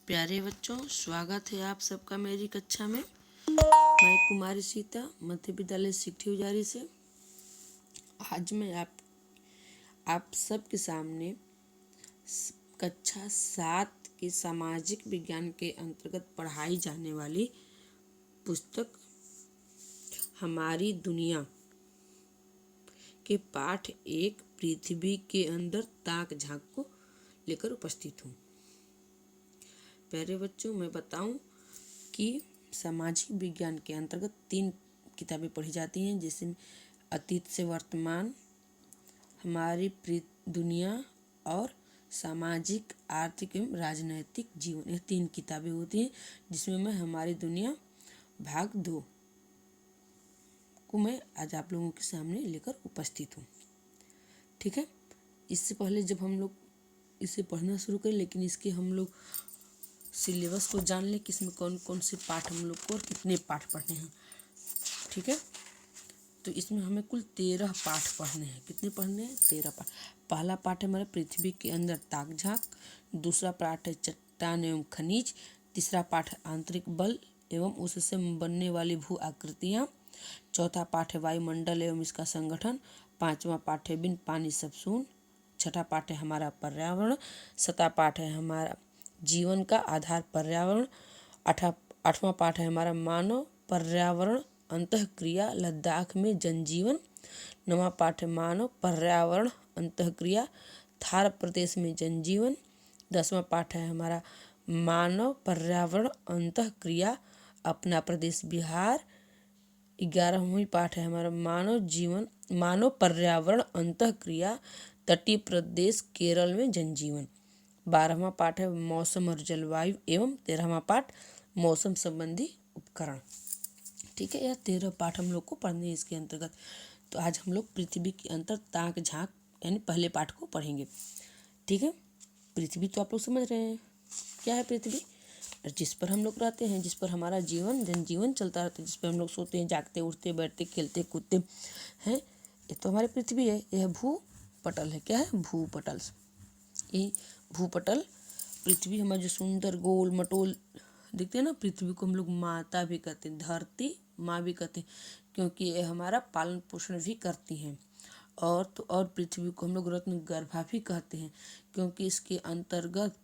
प्यारे बच्चों, स्वागत है आप सबका मेरी कक्षा में। मैं कुमारी सीता मध्य विद्यालय सिकठी उजारी से। आज मैं आप सबके सामने कक्षा 7 के सामाजिक विज्ञान के अंतर्गत पढ़ाई जाने वाली पुस्तक हमारी दुनिया के पाठ 1 पृथ्वी के अंदर ताक झांक को लेकर उपस्थित हूँ। प्यारे बच्चों, मैं बताऊं कि सामाजिक विज्ञान के अंतर्गत 3 किताबें पढ़ी जाती हैं, जिसमें अतीत से वर्तमान, हमारी दुनिया और सामाजिक, आर्थिक एवं राजनैतिक जीवन, ये 3 किताबें होती हैं, जिसमें मैं हमारी दुनिया भाग 2 को मैं आज आप लोगों के सामने लेकर उपस्थित हूँ। ठीक है। इससे पहले जब हम लोग इसे पढ़ना शुरू करें, लेकिन इसके हम लोग सिलेबस को जान लें कि इसमें कौन कौन से पाठ हम लोग को और कितने पाठ पढ़ने हैं। ठीक है। तो इसमें हमें कुल 13 पाठ पढ़ने हैं। कितने पढ़ने हैं? 13 पाठ। पहला पाठ है हमारा पृथ्वी के अंदर ताक झांक। दूसरा पाठ है चट्टान एवं खनिज। तीसरा पाठ है आंतरिक बल एवं उससे बनने वाली भू आकृतियाँ। चौथा पाठ है वायुमंडल एवं इसका संगठन। पांचवा पाठ है बिन पानी सब शून्य। छठा पाठ है हमारा पर्यावरण। सातवां पाठ है हमारा जीवन का आधार पर्यावरण। आठवां पाठ है हमारा मानव पर्यावरण अंतःक्रिया लद्दाख में जनजीवन। नौवां पाठ है मानव पर्यावरण अंतःक्रिया थार प्रदेश में जनजीवन। 10वां पाठ है हमारा मानव पर्यावरण अंतःक्रिया अपना प्रदेश बिहार। 11वां पाठ है हमारा मानव पर्यावरण अंतःक्रिया तटीय प्रदेश केरल में जनजीवन। 12वां पाठ है मौसम और जलवायु एवं 13वां पाठ मौसम संबंधी उपकरण। ठीक है। यह 13 पाठ हम लोग को पढ़ने हैं इसके अंतर्गत। तो आज हम लोग पृथ्वी के अंदर ताक झांक यानी पहले पाठ को पढ़ेंगे। ठीक है। पृथ्वी तो आप लोग समझ रहे हैं क्या है पृथ्वी, जिस पर हम लोग रहते हैं, जिस पर हमारा जनजीवन चलता रहता है, जिस पर हम लोग सोते हैं, जागते, उठते, बैठते, खेलते, कूदते हैं। ये तो हमारी पृथ्वी है। यह भूपटल है। क्या है? भूपटल। ये भूपटल पृथ्वी हमारा जो सुंदर गोल मटोल दिखते हैं ना, पृथ्वी को हम लोग माता भी कहते हैं, धरती माँ भी कहते हैं, क्योंकि ये हमारा पालन पोषण भी करती हैं। और पृथ्वी को हम लोग रत्न गर्भा भी कहते हैं, क्योंकि इसके अंतर्गत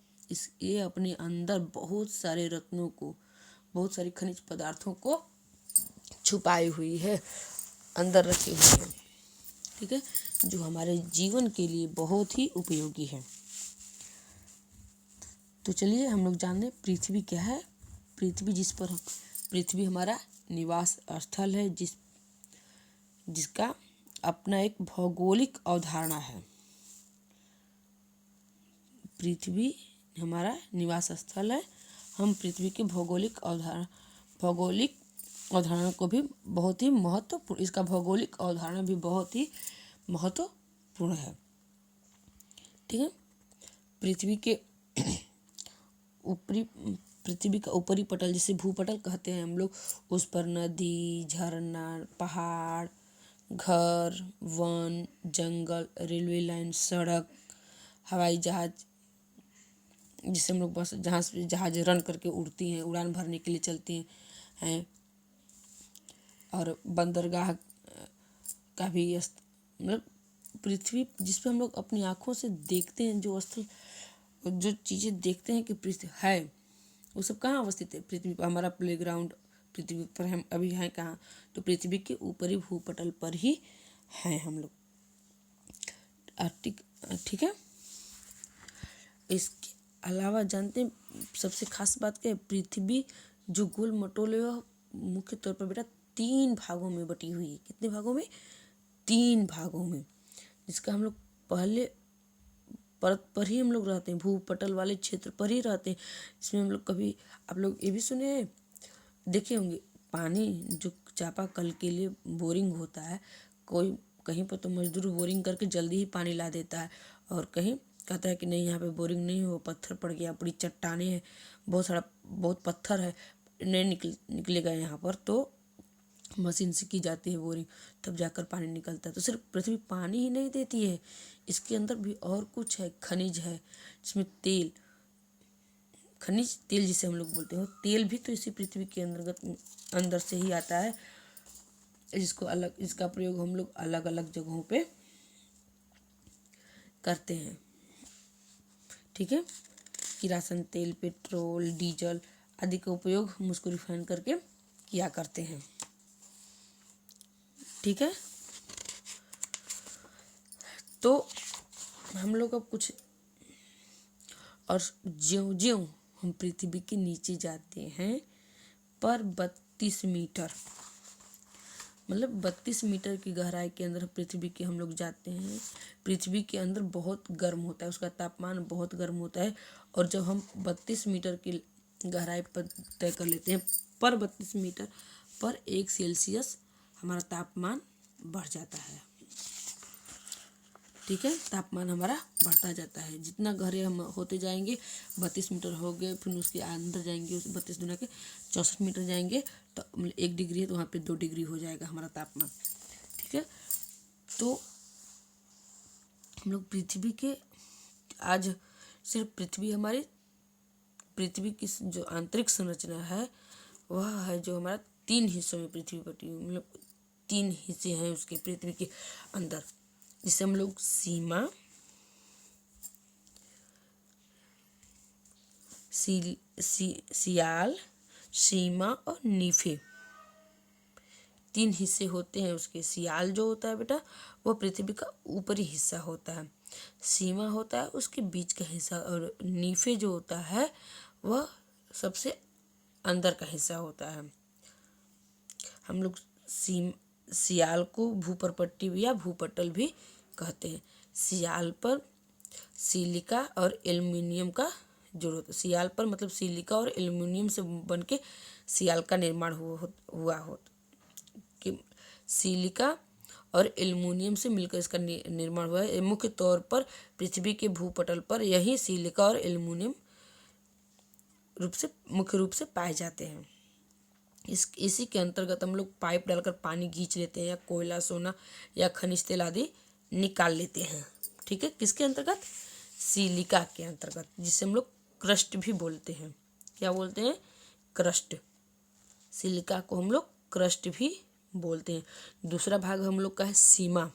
ये अपने अंदर बहुत सारे रत्नों को, बहुत सारी खनिज पदार्थों को छुपाई हुई है, अंदर रखी हुई है। ठीक है। जो हमारे जीवन के लिए बहुत ही उपयोगी है। तो चलिए हम लोग जान लें पृथ्वी क्या है। पृथ्वी हमारा निवास स्थल है, जिसका अपना एक भौगोलिक अवधारणा है। पृथ्वी हमारा निवास स्थल है। हम पृथ्वी के भौगोलिक अवधारणा को भी बहुत ही महत्वपूर्ण, इसका भौगोलिक अवधारणा भी बहुत ही महत्वपूर्ण है। ठीक है। पृथ्वी का ऊपरी पटल, जिसे भूपटल कहते हैं हम लोग, उस पर नदी, झरना, पहाड़, घर, वन, जंगल, रेलवे लाइन, सड़क, हवाई जहाज, जिसे हम लोग बस जहाज रन करके उड़ती हैं, उड़ान भरने के लिए चलती हैं, और बंदरगाह का भी मतलब पृथ्वी जिस पर हम लोग अपनी आँखों से देखते हैं, जो चीज़ें देखते हैं कि पृथ्वी है, वो सब कहाँ अवस्थित है? पृथ्वी पर हमारा प्लेग्राउंड, पृथ्वी पर हम अभी हैं कहाँ? तो पृथ्वी के ऊपरी भूपटल पर ही हैं हम लोग। ठीक है। इसके अलावा जानते हैं सबसे खास बात क्या है? पृथ्वी जो गोल मटोल है, वह मुख्य तौर पर बेटा 3 भागों में बटी हुई है। कितने भागों में? 3 भागों में। जिसका हम लोग पहले परत पर ही हम लोग रहते हैं, भूपटल वाले क्षेत्र पर ही रहते हैं। इसमें हम लोग कभी, आप लोग ये भी सुने हैं, देखे होंगे, पानी जो चापाकल के लिए बोरिंग होता है, कहीं पर तो मजदूर बोरिंग करके जल्दी ही पानी ला देता है, और कहीं कहता है कि नहीं, यहाँ पे बोरिंग नहीं हो, पत्थर पड़ गया, बड़ी चट्टानें हैं, बहुत पत्थर है, नहीं निकलेगा यहाँ पर, तो मशीन से की जाती है बोरिंग, तब जाकर पानी निकलता है। तो सिर्फ पृथ्वी पानी ही नहीं देती है, इसके अंदर भी और कुछ है, खनिज है, जिसमें तेल, खनिज तेल जिसे हम लोग बोलते हैं, तेल भी तो इसी पृथ्वी के अंदर से ही आता है, इसका प्रयोग हम लोग अलग अलग जगहों पे करते हैं। ठीक है, किरासन तेल, पेट्रोल, डीजल आदि का उपयोग हम उसको रिफाइन करके किया करते हैं। ठीक है, तो हम लोग अब कुछ और ज्यों ज्यों हम पृथ्वी के नीचे जाते हैं पर 32 मीटर, मतलब 32 मीटर की गहराई के अंदर पृथ्वी के हम लोग जाते हैं। पृथ्वी के अंदर बहुत गर्म होता है, उसका तापमान बहुत गर्म होता है। और जब हम 32 मीटर की गहराई पर तय कर लेते हैं, पर 32 मीटर पर 1 सेल्सियस हमारा तापमान बढ़ जाता है। ठीक है, तापमान हमारा बढ़ता जाता है। जितना गहरे हम होते जाएंगे, 32 मीटर हो गए, फिर उसके अंदर जाएंगे, उस 32 दुना के 64 मीटर जाएंगे, तो 1 डिग्री है तो वहाँ पे 2 डिग्री हो जाएगा हमारा तापमान। ठीक है, तो हम लोग पृथ्वी के आज सिर्फ पृथ्वी की जो आंतरिक संरचना है वह है जो हमारा 3 हिस्सों में पृथ्वी बटी हुई, मतलब 3 हिस्से हैं उसके पृथ्वी के अंदर, जिसे हम लोग सियाल, सीमा और नीफे 3 हिस्से होते हैं उसके। सियाल जो होता है बेटा वो पृथ्वी का ऊपरी हिस्सा होता है, सीमा होता है उसके बीच का हिस्सा, और नीफे जो होता है वह सबसे अंदर का हिस्सा होता है। हम लोग सियाल को भूपर्पट्टी या भूपटल भी कहते हैं। सियाल पर सिलिका और एल्युमिनियम का जोड़ होता है। सियाल पर मतलब सिलिका और एल्युमिनियम से बन के सियाल का निर्माण हुआ हो कि सिलिका और एल्युमिनियम से मिलकर इसका निर्माण हुआ है। मुख्य तौर पर पृथ्वी के भूपटल पर यही सिलिका और एल्युमिनियम मुख्य रूप से पाए जाते हैं। इसी के अंतर्गत हम लोग पाइप डालकर पानी खींच लेते हैं, या कोयला, सोना या खनिज तेल आदि निकाल लेते हैं। ठीक है, किसके अंतर्गत? सिलिका के अंतर्गत, जिसे हम लोग क्रस्ट भी बोलते हैं। क्या बोलते हैं? क्रस्ट। सिलिका को हम लोग क्रस्ट भी बोलते हैं। दूसरा भाग हम लोग का है सीमा।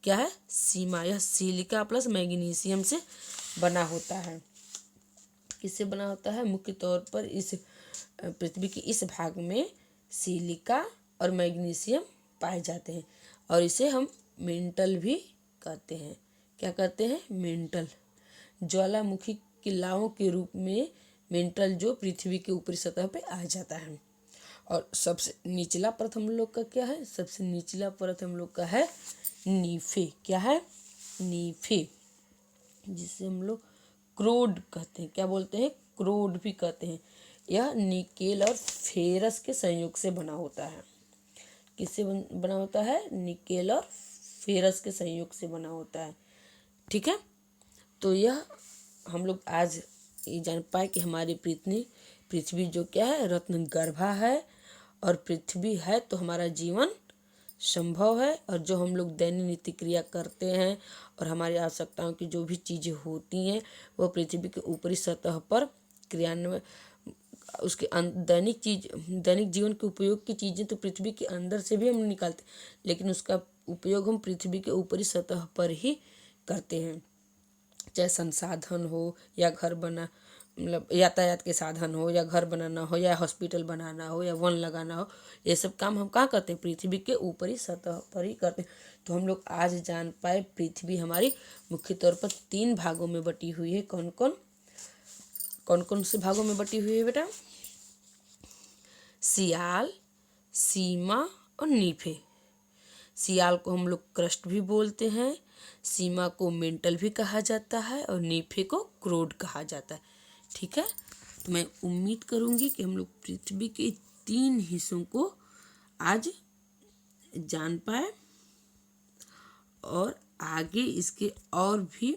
क्या है? सीमा। यह सिलिका प्लस मैग्नीशियम से बना होता है। किससे बना होता है? मुख्य तौर पर इस पृथ्वी के इस भाग में सिलिका और मैग्नीशियम पाए जाते हैं, और इसे हम मेंटल भी कहते हैं। क्या कहते हैं? मेंटल। ज्वालामुखी की लावों के रूप में मेंटल जो पृथ्वी के ऊपरी सतह पे आ जाता है। और सबसे निचला परत हम लोग का क्या है? सबसे निचला परत हम लोग का है नीफे। क्या है? नीफे, जिसे हम लोग क्रोड कहते हैं। क्या बोलते हैं? क्रोड भी कहते हैं। यह निकेल और फेरस के संयोग से बना होता है। किससे बना होता है? निकेल और फेरस के संयोग से बना होता है। ठीक है, तो यह हम लोग आज ये जान पाए कि हमारी पृथ्वी जो क्या है? रत्न गर्भा है, और पृथ्वी है तो हमारा जीवन संभव है। और जो हम लोग दैनिक नित्य क्रिया करते हैं और हमारी आवश्यकताओं की जो भी चीज़ें होती हैं वो पृथ्वी के ऊपरी सतह पर क्रियान्वयन, उसके दैनिक जीवन के उपयोग की चीज़ें तो पृथ्वी के अंदर से भी हम निकालते हैं, लेकिन उसका उपयोग हम पृथ्वी के ऊपरी सतह पर ही करते हैं। चाहे संसाधन हो या घर बना, मतलब यातायात के साधन हो, या घर बनाना हो, या हॉस्पिटल बनाना हो, या वन लगाना हो, ये सब काम हम कहाँ करते हैं? पृथ्वी के ऊपरी सतह पर ही करते हैं। तो हम लोग आज जान पाए पृथ्वी हमारी मुख्य तौर पर 3 भागों में बटी हुई है। कौन कौन से भागों में बटी हुई है बेटा? सियाल, सीमा और नीफे। सियाल को हम लोग क्रस्ट भी बोलते हैं, सीमा को मेंटल भी कहा जाता है, और नीफे को क्रोड कहा जाता है। ठीक है, तो मैं उम्मीद करूंगी कि हम लोग पृथ्वी के 3 हिस्सों को आज जान पाए, और आगे इसके और भी